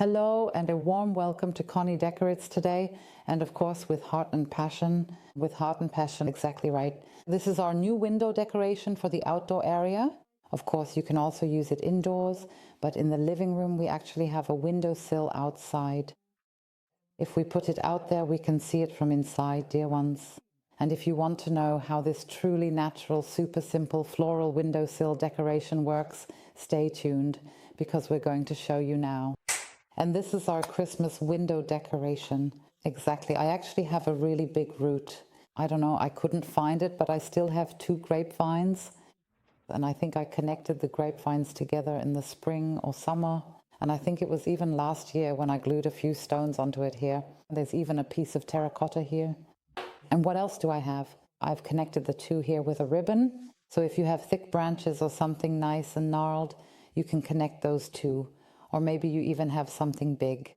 Hello and a warm welcome to Conny Decorates today, and of course with heart and passion. With heart and passion, exactly right. This is our new window decoration for the outdoor area. Of course you can also use it indoors, but in the living room we actually have a windowsill outside. If we put it out there we can see it from inside, dear ones. And if you want to know how this truly natural, super simple floral windowsill decoration works, stay tuned because we're going to show you now. And this is our Christmas window decoration. Exactly. I actually have a really big root. I don't know, I couldn't find it, but I still have 2 grapevines. And I think I connected the grapevines together in the spring or summer. And I think it was even last year when I glued a few stones onto it here. There's even a piece of terracotta here. And what else do I have? I've connected the 2 here with a ribbon. So if you have thick branches or something nice and gnarled, you can connect those 2. Or maybe you even have something big.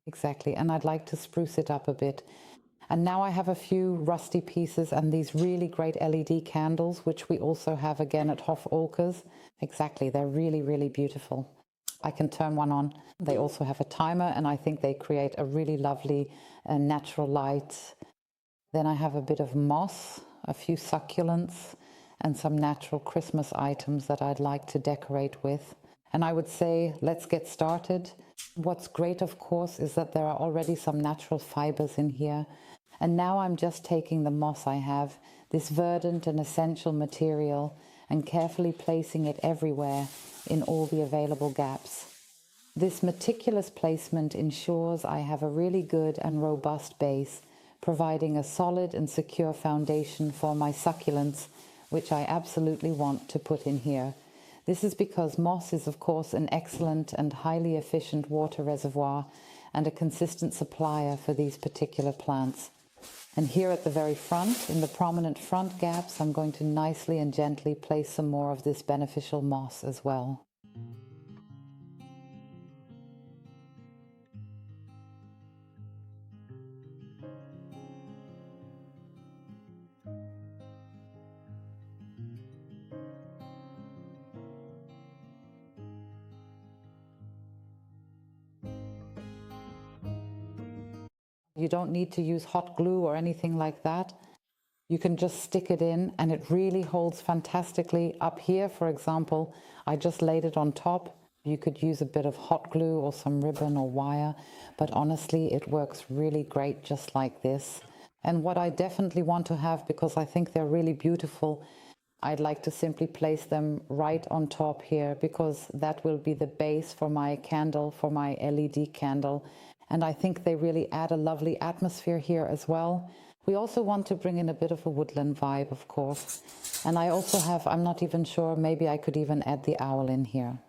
Exactly, and I'd like to spruce it up a bit. And now I have a few rusty pieces and these really great LED candles, which we also have again at Hof Olkers. Exactly, they're really, really beautiful. I can turn one on. They also have a timer, and I think they create a really lovely natural light. Then I have a bit of moss, a few succulents, and some natural Christmas items that I'd like to decorate with. And I would say, let's get started. What's great, of course, is that there are already some natural fibers in here. And now I'm just taking the moss I have, this verdant and essential material, and carefully placing it everywhere in all the available gaps. This meticulous placement ensures I have a really good and robust base, providing a solid and secure foundation for my succulents, which I absolutely want to put in here. This is because moss is, of course, an excellent and highly efficient water reservoir and a consistent supplier for these particular plants. And here at the very front, in the prominent front gaps, I'm going to nicely and gently place some more of this beneficial moss as well. You don't need to use hot glue or anything like that. You can just stick it in and it really holds fantastically. Up here, for example, I just laid it on top. You could use a bit of hot glue or some ribbon or wire, but honestly, it works really great just like this. And what I definitely want to have, because I think they're really beautiful, I'd like to simply place them right on top here, because that will be the base for my candle, for my LED candle. And I think they really add a lovely atmosphere here as well. We also want to bring in a bit of a woodland vibe, of course. And I also have, I'm not even sure, maybe I could even add the owl in here.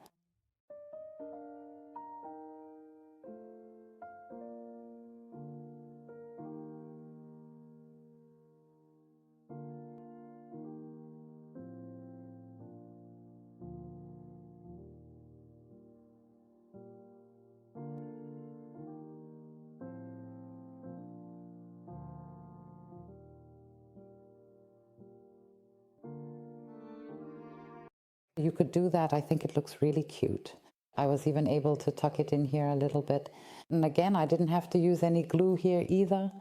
You could do that. I think it looks really cute. I was even able to tuck it in here a little bit. And again, I didn't have to use any glue here either.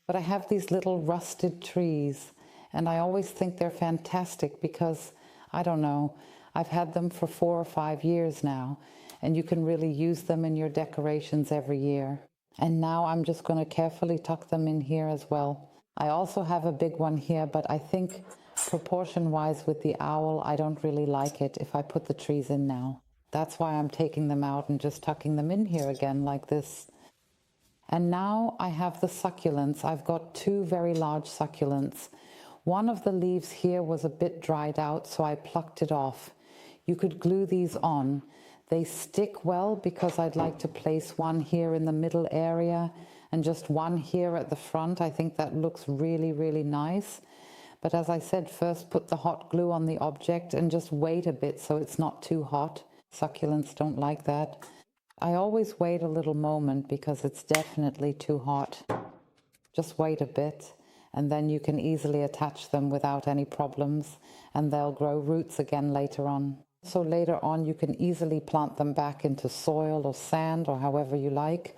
But I have these little rusted trees, and I always think they're fantastic because, I don't know, I've had them for 4 or 5 years now, and you can really use them in your decorations every year. And now I'm just going to carefully tuck them in here as well. I also have a big one here, but I think proportion-wise with the owl, I don't really like it if I put the trees in now. That's why I'm taking them out and just tucking them in here again like this. And now I have the succulents. I've got 2 very large succulents. One of the leaves here was a bit dried out, so I plucked it off. You could glue these on. They stick well because I'd like to place one here in the middle area and just one here at the front. I think that looks really, really nice. But as I said, first put the hot glue on the object and just wait a bit so it's not too hot. Succulents don't like that. I always wait a little moment because it's definitely too hot. Just wait a bit and then you can easily attach them without any problems, and they'll grow roots again later on. So later on you can easily plant them back into soil or sand or however you like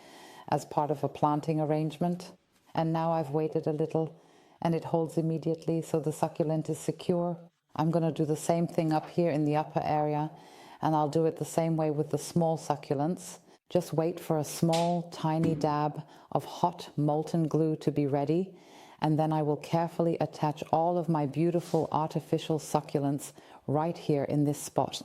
as part of a planting arrangement. And now I've waited a little and it holds immediately, so the succulent is secure. I'm going to do the same thing up here in the upper area, and I'll do it the same way with the small succulents. Just wait for a small, tiny dab of hot molten glue to be ready, and then I will carefully attach all of my beautiful artificial succulents right here in this spot.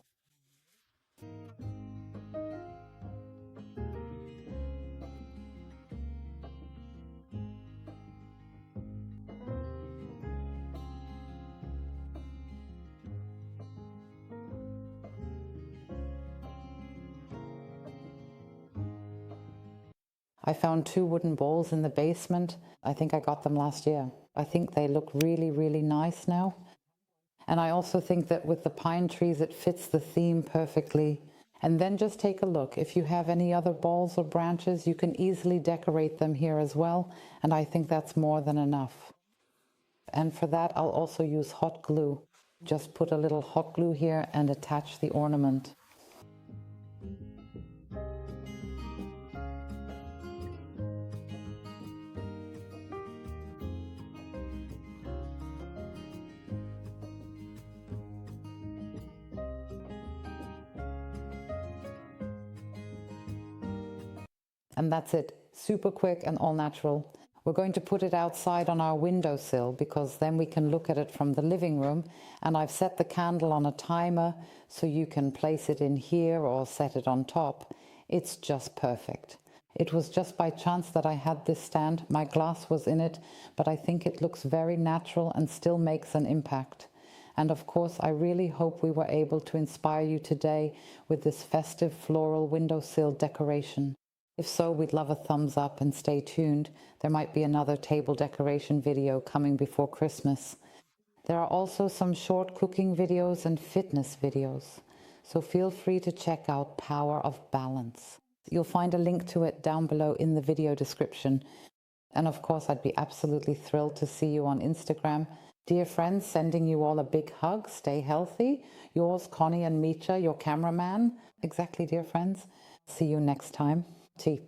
I found 2 wooden bowls in the basement. I think I got them last year. I think they look really, really nice now. And I also think that with the pine trees, it fits the theme perfectly. And then just take a look. If you have any other balls or branches, you can easily decorate them here as well. And I think that's more than enough. And for that, I'll also use hot glue. Just put a little hot glue here and attach the ornament. And that's it, super quick and all natural. We're going to put it outside on our windowsill because then we can look at it from the living room. And I've set the candle on a timer so you can place it in here or set it on top. It's just perfect. It was just by chance that I had this stand. My glass was in it, but I think it looks very natural and still makes an impact. And of course, I really hope we were able to inspire you today with this festive floral windowsill decoration. If so, we'd love a thumbs up and stay tuned. There might be another table decoration video coming before Christmas. There are also some short cooking videos and fitness videos. So feel free to check out Power of Balance. You'll find a link to it down below in the video description. And of course, I'd be absolutely thrilled to see you on Instagram. Dear friends, sending you all a big hug. Stay healthy. Yours, Conny and Micha, your cameraman. Exactly, dear friends. See you next time. Tea.